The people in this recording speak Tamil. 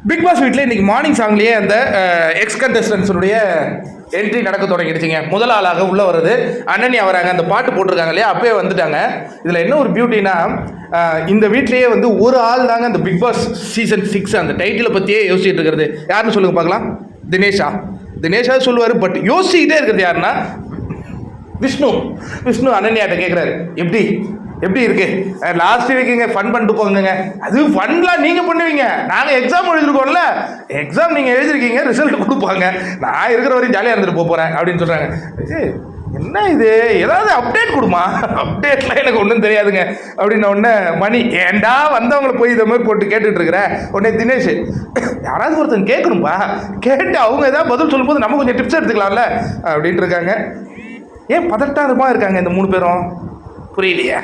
பிக் பாஸ் வீட்டில் இன்றைக்கி மார்னிங் சாங்லேயே அந்த எக்ஸ் கண்டஸ்டன்ஸுடைய என்ட்ரி நடக்க தொடங்கிடுச்சிங்க. முதல் ஆளாக உள்ளே வருது அண்ணனி வராங்க. அந்த பாட்டு போட்டிருக்காங்க இல்லையா, அப்பயே வந்துட்டாங்க. இதில் என்ன ஒரு பியூட்டினா, இந்த வீட்லேயே வந்து ஒரு ஆள் தாங்க அந்த பிக் பாஸ் சீசன் 6 அந்த டைட்டிலை பற்றியே யோசிச்சுட்டு இருக்கிறது. யாருன்னு சொல்லுங்க பார்க்கலாம். தினேஷா சொல்லுவார். பட் யோசிச்சுக்கிட்டே இருக்கிறது யாருன்னா விஷ்ணு அனன்யாட்ட கேட்குறாரு, எப்படி இருக்கு லாஸ்ட் வீக்குங்க, ஃபன் பண்ணிட்டு போங்க. அது ஃபன்லாம் நீங்கள் பண்ணுவீங்க, நாங்கள் எக்ஸாம் எழுதிருக்கோம்ல, எக்ஸாம் நீங்கள் எழுதிருக்கீங்க, ரிசல்ட் கொடுப்பாங்க, நான் இருக்கிற வரையும் ஜாலியாக இருந்துட்டு போகிறேன் அப்படின்னு சொல்கிறாங்க. என்ன இது, ஏதாவது அப்டேட் கொடுமா, அப்டேட்லாம் எனக்கு ஒன்றும் தெரியாதுங்க அப்படின்ன உடனே மணி, ஏண்டா வந்தவங்களை போய் இதை மாதிரி போட்டு கேட்டுட்டு இருக்கிறேன். உடனே தினேஷ், யாராவது ஒருத்தன் கேட்கணும்பா, கேட்டு அவங்க ஏதாவது பதில் சொல்லும்போது நம்ம கொஞ்சம் டிப்ஸ் எடுத்துக்கலாம்ல அப்படின்ட்டு இருக்காங்க. ஏன் பதட்டாரமாக இருக்காங்க இந்த 3 பேரும், புரியலையே.